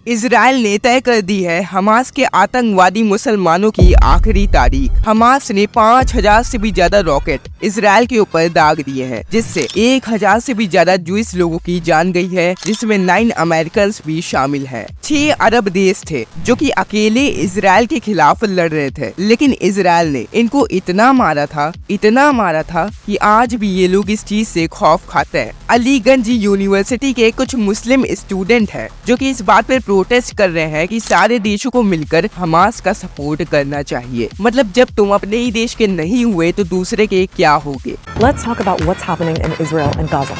Israel ने तय कर दी है हमास के आतंकवादी मुसलमानों की आखिरी तारीख। हमास ने 5000 से भी ज्यादा रॉकेट इजराइल के ऊपर दाग दिए हैं, जिससे 1000 से भी ज्यादा जूइश लोगों की जान गई है, जिसमें 9 अमेरिकन भी शामिल हैं। 6 अरब देश थे जो कि अकेले इजराइल के खिलाफ लड़ रहे थे, लेकिन इजराइल ने इनको इतना मारा था कि आज भी ये लोग इस चीज से खौफ खाते हैं। अलीगंज यूनिवर्सिटी के कुछ मुस्लिम स्टूडेंट हैं जो कि इस बात पर प्रोटेस्ट कर रहे हैं कि सारे देशों को मिलकर हमास का सपोर्ट करना चाहिए। मतलब जब तुम अपने ही देश के नहीं हुए तो दूसरे के क्या होगे। Let's talk about what's happening in Israel and Gaza.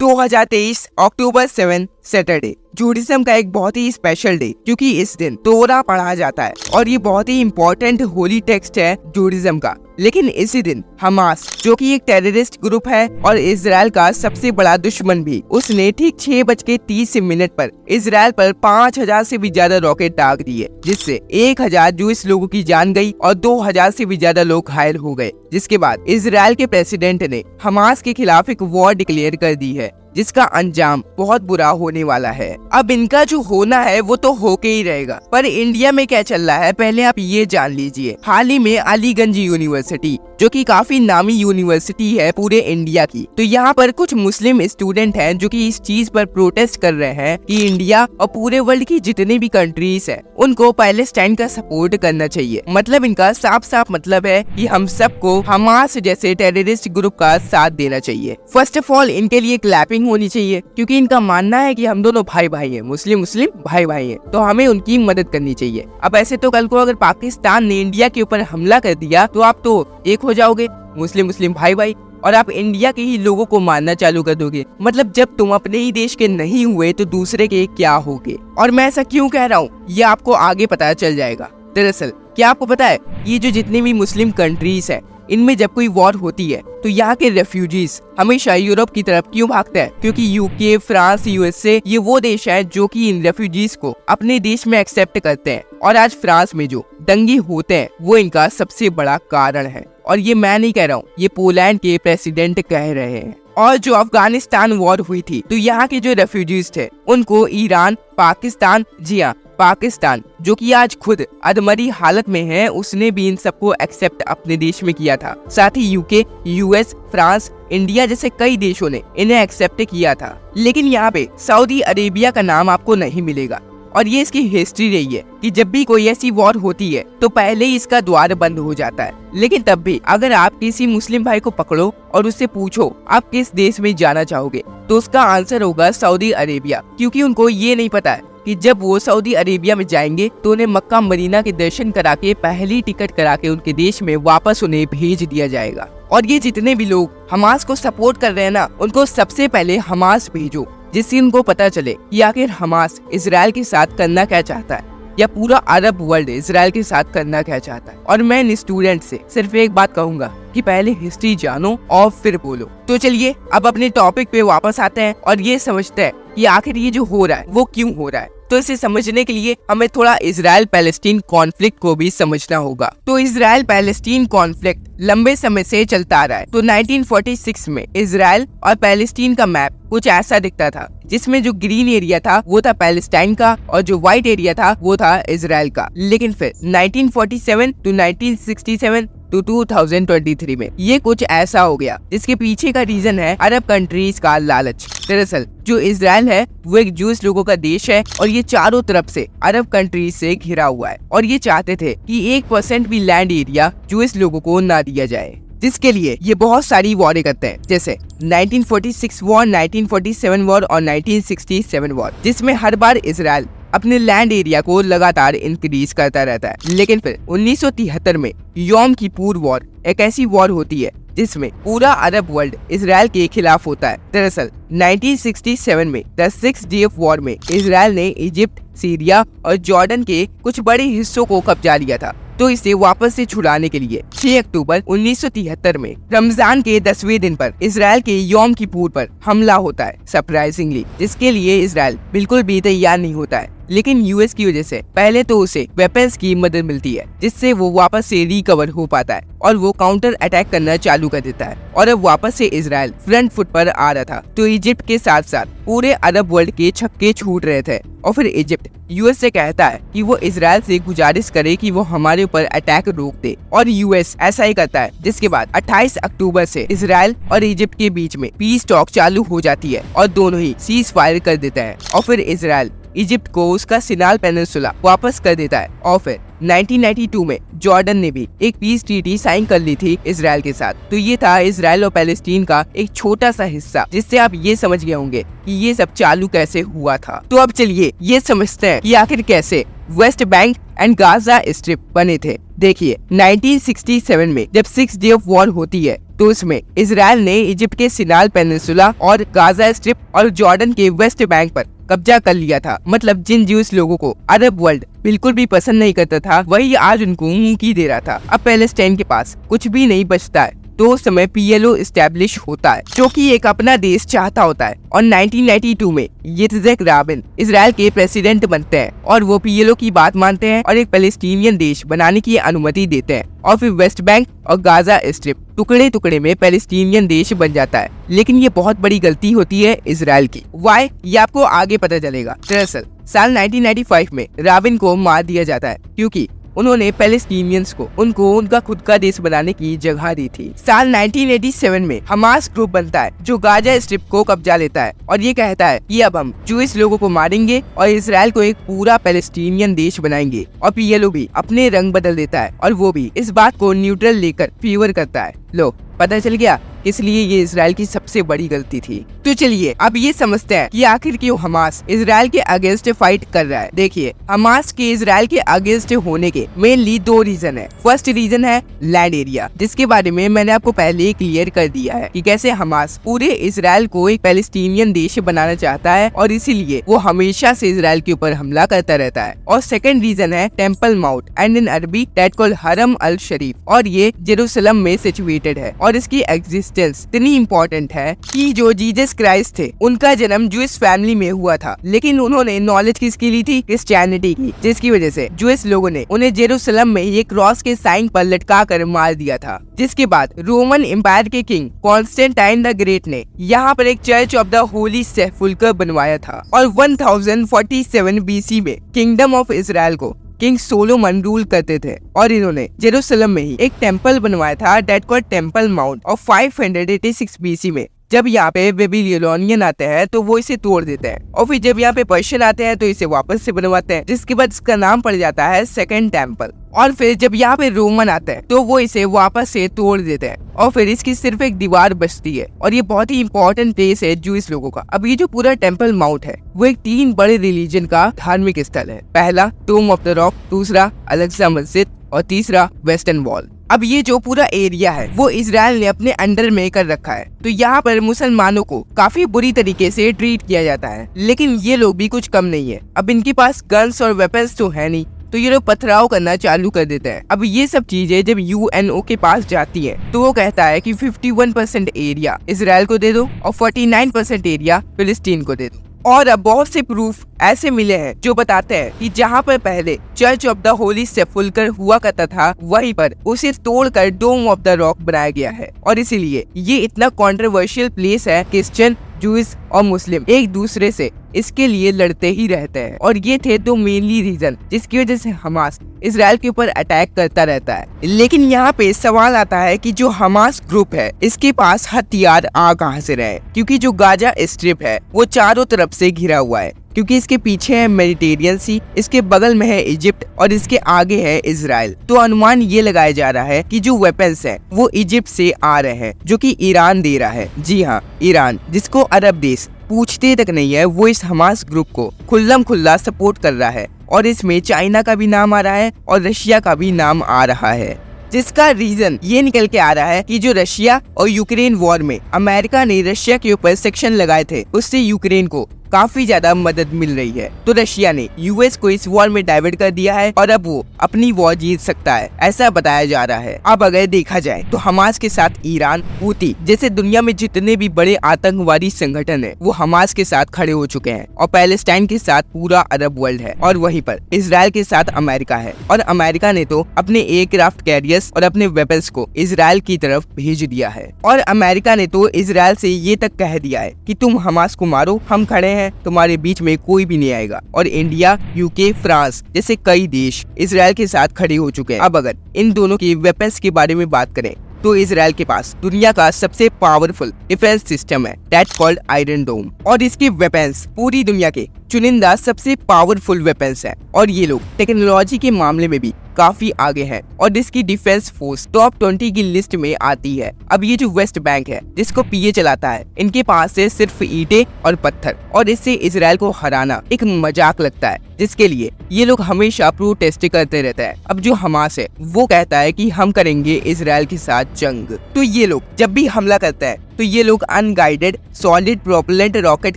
2023 अक्टूबर 7 सैटरडे जूडिज्म का एक बहुत ही स्पेशल डे, क्योंकि इस दिन तोरा पढ़ा जाता है और ये बहुत ही इम्पोर्टेंट होली टेक्स्ट है जूडिज्म का। लेकिन इसी दिन हमास, जो कि एक टेररिस्ट ग्रुप है और इजराइल का सबसे बड़ा दुश्मन भी, उसने ठीक 6:30 पर इजराइल पर 5000 से भी ज्यादा रॉकेट दाग दिए, जिससे 1000 जूइश लोगों की जान गई और 2000 से भी ज्यादा लोग घायल हो गए। जिसके बाद इजराइल के प्रेसिडेंट ने हमास के खिलाफ एक वॉर डिक्लेयर कर दी है, जिसका अंजाम बहुत बुरा होने वाला है। अब इनका जो होना है वो तो होके ही रहेगा, पर इंडिया में क्या चल रहा है पहले आप ये जान लीजिए। हाल ही में अलीगंज यूनिवर्सिटी, जो कि काफी नामी यूनिवर्सिटी है पूरे इंडिया की, तो यहाँ पर कुछ मुस्लिम स्टूडेंट हैं जो कि इस चीज पर प्रोटेस्ट कर रहे हैं कि इंडिया और पूरे वर्ल्ड की जितने भी कंट्रीज है उनको पैलेस्टाइन का सपोर्ट करना चाहिए। मतलब इनका साफ साफ मतलब है कि हम सबको हमास जैसे टेररिस्ट ग्रुप का साथ देना चाहिए। फर्स्ट ऑफ ऑल इनके लिए क्लैपिंग होनी चाहिए, क्योंकि इनका मानना है कि हम दोनों भाई भाई हैं, मुस्लिम भाई भाई हैं, तो हमें उनकी मदद करनी चाहिए। अब ऐसे तो कल को अगर पाकिस्तान ने इंडिया के ऊपर हमला कर दिया तो आप तो एक हो जाओगे, मुस्लिम भाई भाई, और आप इंडिया के ही लोगों को मारना चालू कर दोगे। मतलब जब तुम अपने ही देश के नहीं हुए तो दूसरे के क्या होगे। और मैं ऐसा क्यों कह रहा हूँ ये आपको आगे पता चल जाएगा। दरअसल क्या आपको पता है, ये जो जितनी भी मुस्लिम कंट्रीज है, इनमें जब कोई वॉर होती है तो यहाँ के रेफ्यूजीज हमेशा यूरोप की तरफ क्यों भागते हैं? क्योंकि यूके, फ्रांस, यूएसए ये वो देश है जो कि इन रेफ्यूजीज को अपने देश में एक्सेप्ट करते हैं। और आज फ्रांस में जो दंगे होते हैं वो इनका सबसे बड़ा कारण है। और ये मैं नहीं कह रहा हूँ, ये पोलैंड के प्रेसिडेंट कह रहे हैं। और जो अफगानिस्तान वॉर हुई थी तो यहाँ के जो रेफ्यूजीज थे उनको ईरान, पाकिस्तान, जी हाँ पाकिस्तान, जो कि आज खुद अधमरी हालत में है, उसने भी इन सबको एक्सेप्ट अपने देश में किया था। साथ ही यूके, यूएस, फ्रांस, इंडिया जैसे कई देशों ने इन्हें एक्सेप्ट किया था। लेकिन यहाँ पे सऊदी अरेबिया का नाम आपको नहीं मिलेगा। और ये इसकी हिस्ट्री रही है कि जब भी कोई ऐसी वॉर होती है तो पहले ही इसका द्वार बंद हो जाता है। लेकिन तब भी अगर आप किसी मुस्लिम भाई को पकड़ो और उससे पूछो आप किस देश में जाना चाहोगे, तो उसका आंसर होगा सऊदी अरेबिया, क्योंकि उनको ये नहीं पता है कि जब वो सऊदी अरेबिया में जाएंगे तो उन्हें मक्का मदीना के दर्शन करा के पहली टिकट करा के उनके देश में वापस उन्हें भेज दिया जाएगा। और ये जितने भी लोग हमास को सपोर्ट कर रहे हैं ना, उनको सबसे पहले हमास भेजो, जिससे उनको पता चले कि आखिर हमास इजराइल के साथ करना क्या चाहता है, या पूरा अरब वर्ल्ड इजराइल के साथ करना क्या चाहता है। और मैं इन स्टूडेंट से सिर्फ एक बात कहूंगा कि पहले हिस्ट्री जानो और फिर बोलो। तो चलिए अब अपने टॉपिक पे वापस आते हैं और ये समझते हैं कि आखिर ये जो हो रहा है वो क्यों हो रहा है। तो इसे समझने के लिए हमें थोड़ा इजराइल पैलेस्टीन कॉन्फ्लिक्ट को भी समझना होगा। तो इजराइल पैलेस्टीन कॉन्फ्लिक्ट लंबे समय से चलता आ रहा है। तो 1946 में इजराइल और पैलेस्टीन का मैप कुछ ऐसा दिखता था, जिसमें जो ग्रीन एरिया था वो था पैलेस्टाइन का और जो व्हाइट एरिया था वो था इजराइल का। लेकिन फिर 1947 टू 1967 टू 2023 में ये कुछ ऐसा हो गया, जिसके पीछे का रीजन है अरब कंट्रीज का लालच। दरअसल जो इजराइल है वो एक जूस लोगों का देश है और ये चारों तरफ से अरब कंट्रीज से घिरा हुआ है, और ये चाहते थे कि 1% भी लैंड एरिया जूस लोगों को ना दिया जाए, जिसके लिए ये बहुत सारी वॉरें करते हैं, जैसे 1946 वॉर, 1947 वॉर और 1967 वॉर, जिसमें हर बार इजराइल अपने लैंड एरिया को लगातार इंक्रीज करता रहता है। लेकिन फिर 1973 में योम किपुर वॉर एक ऐसी वॉर होती है जिसमें पूरा अरब वर्ल्ड इजराइल के खिलाफ होता है। दरअसल 1967 में द 6 डे वॉर में इजराइल ने इजिप्ट, सीरिया और जॉर्डन के कुछ बड़े हिस्सों को कब्जा लिया था। तो इसे वापस से छुड़ाने के लिए 6 अक्टूबर 1973 में रमजान के 10वें दिन पर इजराइल के योम किपुर पर हमला होता है सरप्राइजिंगली, जिसके लिए इजराइल बिल्कुल भी तैयार नहीं होता है। लेकिन यूएस की वजह से पहले तो उसे वेपन्स की मदद मिलती है जिससे वो वापस से रिकवर हो पाता है और वो काउंटर अटैक करना चालू कर देता है और अब वापस से इजराइल फ्रंट फुट पर आ रहा था। तो इजिप्ट के साथ साथ पूरे अरब वर्ल्ड के छक्के छूट रहे थे और फिर इजिप्ट यूएस से कहता है कि वो इजराइल से गुजारिश करे कि वो हमारे ऊपर अटैक रोक दे और यूएस ऐसा ही करता है, जिसके बाद 28 अक्टूबर से इजराइल और इजिप्ट के बीच में पीस टॉक चालू हो जाती है और दोनों ही सीज फायर कर देते हैं और फिर इजराइल इजिप्ट को उसका सिनाल पेनिनसुला वापस कर देता है। और फिर 1992 में जॉर्डन ने भी एक पीस ट्रीटी साइन कर ली थी इजराइल के साथ। तो ये था इजराइल और पैलेस्टीन का एक छोटा सा हिस्सा जिससे आप ये समझ गए होंगे कि ये सब चालू कैसे हुआ था। तो अब चलिए ये समझते हैं कि आखिर कैसे West Bank and Gaza strip बने थे। देखिए 1967 में जब 6 डे ऑफ वॉर होती है तो उसमें इजराइल ने इजिप्ट के सिनाल पेनिनसुला और गाजा स्ट्रिप और जॉर्डन के वेस्ट बैंक पर कब्जा कर लिया था। मतलब जिन ज्यूस लोगों को अरब वर्ल्ड बिल्कुल भी पसंद नहीं करता था वही आज उनको मुंह की दे रहा था। अब पैलेस्टाइन के पास कुछ भी नहीं बचता है तो उस समय पीएलओ एस्टेब्लिश होता है जो कि एक अपना देश चाहता होता है और 1992 में यित्ज़हाक राबिन इजराइल के प्रेसिडेंट बनते हैं और वो पीएलओ की बात मानते हैं और एक पैलेस्टीनियन देश बनाने की अनुमति देते हैं और फिर वेस्ट बैंक और गाजा स्ट्रिप टुकड़े टुकड़े में पैलेस्टीनियन देश बन जाता है। लेकिन ये बहुत बड़ी गलती होती है इजराइल की। वाई ये आपको आगे पता चलेगा। दरअसल साल 1995 में राबिन को मार दिया जाता है क्योंकि उन्होंने पैलेस्टीनियंस को उनका खुद का देश बनाने की जगह दी थी। साल 1987 में हमास ग्रुप बनता है जो गाजा स्ट्रिप को कब्जा लेता है और ये कहता है कि अब हम जूइश लोगों को मारेंगे और इसराइल को एक पूरा पैलेस्टीनियन देश बनाएंगे। और पीएलओ भी अपने रंग बदल देता है और वो भी इस बात को न्यूट्रल लेकर फेवर करता है। लो पता चल गया इसलिए ये इजराइल की सबसे बड़ी गलती थी। तो चलिए अब ये समझते हैं कि आखिर क्यों हमास इजराइल के अगेंस्ट फाइट कर रहा है। देखिए हमास के इजराइल के अगेंस्ट होने के मेनली 2 रीजन है। फर्स्ट रीजन है लैंड एरिया, जिसके बारे में मैंने आपको पहले क्लियर कर दिया है कि कैसे हमास पूरे इजराइल को एक पैलेस्टीनियन देश बनाना चाहता है और इसीलिए वो हमेशा से इजराइल के ऊपर हमला करता रहता है। और सेकंड रीजन है टेम्पल माउंट एंड इन अरबी दैट कॉल्ड हरम अल शरीफ और ये जेरूसलम में सिचुएटेड है और इसकी एग्जिस्टेंस इतनी इम्पोर्टेंट है कि जो जीसस क्राइस्ट थे उनका जन्म जूइश फैमिली में हुआ था, लेकिन उन्होंने नॉलेज किसकी ली थी? क्रिश्चियनिटी की, जिसकी वजह से जूइश लोगों ने उन्हें जेरूसलम में ये क्रॉस के साइन पर लटका कर मार दिया था। जिसके बाद रोमन एम्पायर के किंग कॉन्स्टेंटाइन द ग्रेट ने यहाँ पर एक चर्च ऑफ द होली सेपुल्क्र बनवाया था और 1047 BC में किंगडम ऑफ इजराइल को किंग सोलोमन रूल करते थे और इन्होंने जेरूसलम में ही एक टेम्पल बनवाया था दैट कॉल्ड टेम्पल माउंट और 586 BC में जब यहाँ पे बेबीलोनियन आते हैं तो वो इसे तोड़ देते हैं और फिर जब यहाँ पे पर्शियन आते हैं तो इसे वापस से बनवाते हैं, जिसके बाद इसका नाम पड़ जाता है सेकंड टेम्पल। और फिर जब यहाँ पे रोमन आते हैं तो वो इसे वापस से तोड़ देते हैं और फिर इसकी सिर्फ एक दीवार बचती है और ये बहुत ही इंपॉर्टेंट प्लेस है जूइश लोगों का। अब ये जो पूरा टेम्पल माउंट है वो एक 3 बड़े रिलीजन का धार्मिक स्थल है। पहला टोम ऑफ द रॉक, दूसरा अल-अक्सा मस्जिद और तीसरा वेस्टर्न वॉल। अब ये जो पूरा एरिया है वो इजराइल ने अपने अंडर में कर रखा है तो यहाँ पर मुसलमानों को काफी बुरी तरीके से ट्रीट किया जाता है, लेकिन ये लोग भी कुछ कम नहीं है। अब इनके पास गन्स और वेपन्स तो है नहीं तो ये लोग पथराव करना चालू कर देते हैं। अब ये सब चीजें जब यूएनओ के पास जाती है तो वो कहता है कि 51% एरिया इजराइल को दे दो और 49% एरिया फिलिस्तीन को दे दो। और अब बहुत से प्रूफ ऐसे मिले हैं जो बताते हैं कि जहाँ पर पहले चर्च ऑफ द होली सेपुल्क्र हुआ करता था वहीं पर उसे तोड़कर डोम ऑफ द रॉक बनाया गया है और इसीलिए ये इतना कंट्रोवर्शियल प्लेस है। क्रिश्चियन, जूइश और मुस्लिम एक दूसरे से इसके लिए लड़ते ही रहते हैं और ये थे 2 मेनली रीजन जिसकी वजह से हमास इजराइल के ऊपर अटैक करता रहता है। लेकिन यहाँ पे सवाल आता है कि जो हमास ग्रुप है इसके पास हथियार आ कहाँ से रहे, क्योंकि जो गाजा स्ट्रिप है वो चारों तरफ से घिरा हुआ है, क्योंकि इसके पीछे है मेडिटेरियन सी, इसके बगल में है इजिप्ट और इसके आगे है इजराइल। तो अनुमान ये लगाया जा रहा है कि जो वेपन्स है वो इजिप्ट से आ रहे हैं जो कि ईरान दे रहा है। जी हाँ, ईरान, जिसको अरब देश पूछते तक नहीं है, वो इस हमास ग्रुप को खुल्लम खुल्ला सपोर्ट कर रहा है और इसमें चाइना का भी नाम आ रहा है और रशिया का भी नाम आ रहा है, जिसका रीजन ये निकल के आ रहा है कि जो रशिया और यूक्रेन वॉर में अमेरिका ने रशिया के ऊपर सेक्शन लगाए थे उससे यूक्रेन को काफी ज्यादा मदद मिल रही है। तो रशिया ने यूएस को इस वॉर में डाइवर्ट कर दिया है और अब वो अपनी वॉर जीत सकता है, ऐसा बताया जा रहा है। अब अगर देखा जाए तो हमास के साथ ईरान, हूती जैसे दुनिया में जितने भी बड़े आतंकवादी संगठन है वो हमास के साथ खड़े हो चुके हैं और पैलेस्टाइन के साथ पूरा अरब वर्ल्ड है और वहीं पर इजराइल के साथ अमेरिका है। और अमेरिका ने तो अपने एयरक्राफ्ट कैरियर्स और अपने वेपन्स को इजराइल की तरफ भेज दिया है और अमेरिका ने तो इजराइल से ये तक कह दिया है कि तुम हमास को मारो, हम खड़े हैं, तुम्हारे बीच में कोई भी नहीं आएगा। और इंडिया, यूके, फ्रांस जैसे कई देश इजराइल के साथ खड़े हो चुके हैं। अब अगर इन दोनों के वेपन्स के बारे में बात करें तो इजराइल के पास दुनिया का सबसे पावरफुल डिफेंस सिस्टम है, दैट्स कॉल्ड आयरन डोम। और इसके वेपन्स पूरी दुनिया के चुनिंदा सबसे पावरफुल वेपन्स हैं और ये लोग टेक्नोलॉजी के मामले में भी काफी आगे है और इसकी डिफेंस फोर्स टॉप 20 की लिस्ट में आती है। अब ये जो वेस्ट बैंक है जिसको पीए चलाता है, इनके पास से सिर्फ ईंटें और पत्थर और इससे इजराइल को हराना एक मजाक लगता है, जिसके लिए ये लोग हमेशा प्रोटेस्ट करते रहते हैं। अब जो हमास है वो कहता है कि हम करेंगे इजराइल के साथ जंग। तो ये लोग जब भी हमला करते हैं तो ये लोग अनगाइडेड सॉलिड प्रोपेलेंट रॉकेट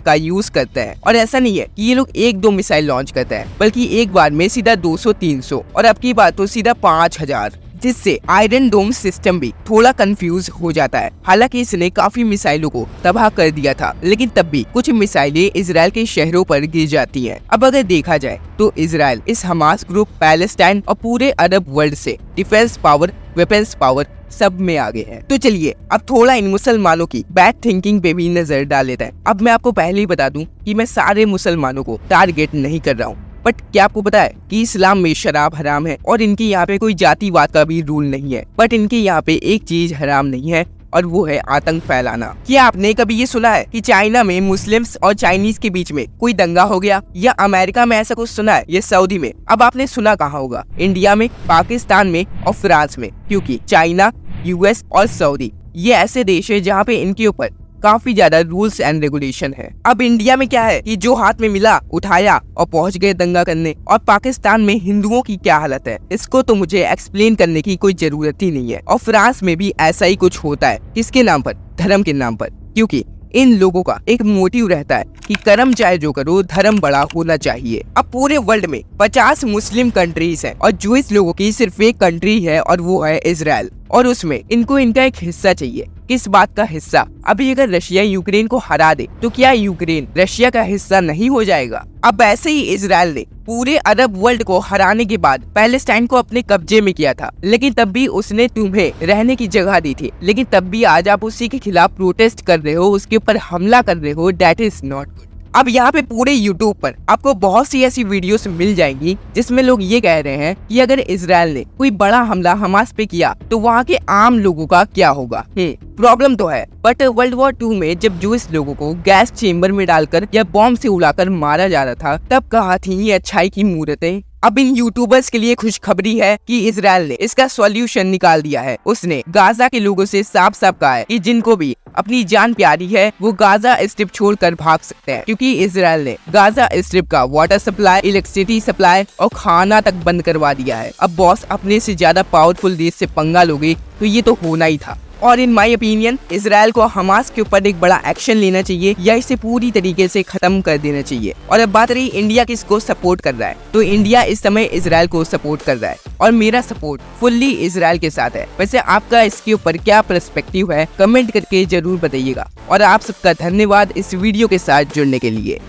का यूज करते हैं और ऐसा नहीं है कि ये लोग 1-2 मिसाइल लॉन्च करते हैं, बल्कि एक बार में सीधा 200-300 और अब की बात तो सीधा 5000, जिससे आयरन डोम सिस्टम भी थोड़ा कंफ्यूज हो जाता है। हालांकि इसने काफी मिसाइलों को तबाह कर दिया था, लेकिन तब भी कुछ मिसाइलें इजराइल के शहरों पर गिर जाती हैं। अब अगर देखा जाए तो इजराइल इस हमास ग्रुप, पैलेस्टाइन और पूरे अरब वर्ल्ड से डिफेंस पावर, वेपन्स पावर सब में आगे है। तो चलिए अब थोड़ा इन मुसलमानों की बैड थिंकिंग पे भी नजर डाल लेते हैं। अब मैं आपको पहले ही बता दूं कि मैं सारे मुसलमानों को टारगेट नहीं कर रहा हूँ, बट क्या आपको पता है कि इस्लाम में शराब हराम है और इनके यहाँ पे कोई जातिवाद का भी रूल नहीं है, बट इनके यहाँ पे एक चीज हराम नहीं है और वो है आतंक फैलाना। क्या आपने कभी ये सुना है कि चाइना में मुस्लिम्स और चाइनीज के बीच में कोई दंगा हो गया, या अमेरिका में ऐसा कुछ सुना है, या सऊदी में? अब आपने सुना कहाँ होगा? इंडिया में, पाकिस्तान में और फ्रांस में, क्योंकि चाइना, यूएस और सऊदी ये ऐसे देश है जहाँ पे इनके ऊपर काफी ज्यादा रूल्स एंड रेगुलेशन है। अब इंडिया में क्या है कि जो हाथ में मिला उठाया और पहुंच गए दंगा करने। और पाकिस्तान में हिंदुओं की क्या हालत है इसको तो मुझे एक्सप्लेन करने की कोई जरूरत ही नहीं है। और फ्रांस में भी ऐसा ही कुछ होता है, किसके नाम पर? धर्म के नाम पर, क्योंकि इन लोगों का एक मोटिव रहता है कि कर्म चाहे जो करो, धर्म बड़ा होना चाहिए। अब पूरे वर्ल्ड में 50 मुस्लिम कंट्रीज हैं और जो इस लोगों की सिर्फ एक कंट्री है और वो है इजराइल, और उसमें इनको इनका एक हिस्सा चाहिए। किस बात का हिस्सा? अभी अगर रशिया यूक्रेन को हरा दे तो क्या यूक्रेन रशिया का हिस्सा नहीं हो जाएगा? अब ऐसे ही इजराइल ने पूरे अरब वर्ल्ड को हराने के बाद पैलेस्टाइन को अपने कब्जे में किया था, लेकिन तब भी उसने तुम्हें रहने की जगह दी थी, लेकिन तब भी आज आप उसी के खिलाफ प्रोटेस्ट कर रहे हो, उसके ऊपर हमला कर रहे हो। That is not good. अब यहाँ पे पूरे YouTube पर आपको बहुत सी ऐसी वीडियोस मिल जाएंगी जिसमें लोग ये कह रहे हैं कि अगर इजराइल ने कोई बड़ा हमला हमास पे किया तो वहाँ के आम लोगों का क्या होगा। प्रॉब्लम तो है, बट वर्ल्ड वॉर 2 में जब जूइश लोगों को गैस चेम्बर में डालकर या बॉम्ब से उड़ाकर मारा जा रहा था, तब कहा थी ये अच्छाई की मूर्तें। अब इन यूट्यूबर्स के लिए खुशखबरी है कि इजराइल ने इसका सॉल्यूशन निकाल दिया है। उसने गाजा के लोगों से साफ साफ कहा है कि जिनको भी अपनी जान प्यारी है वो गाजा स्ट्रिप छोड़कर भाग सकते हैं, क्योंकि इजराइल ने गाजा स्ट्रिप का वाटर सप्लाई, इलेक्ट्रिसिटी सप्लाई और खाना तक बंद करवा दिया है। अब बॉस अपने से ज्यादा पावरफुल देश से पंगा लोगे तो ये तो होना ही था। और इन माय ओपिनियन इजराइल को हमास के ऊपर एक बड़ा एक्शन लेना चाहिए या इसे पूरी तरीके से खत्म कर देना चाहिए। और अब बात रही इंडिया किसको सपोर्ट कर रहा है, तो इंडिया इस समय इजराइल को सपोर्ट कर रहा है और मेरा सपोर्ट फुल्ली इजराइल के साथ है। वैसे आपका इसके ऊपर क्या पर्सपेक्टिव है, कमेंट करके जरूर बताइएगा। और आप सबका धन्यवाद इस वीडियो के साथ जुड़ने के लिए।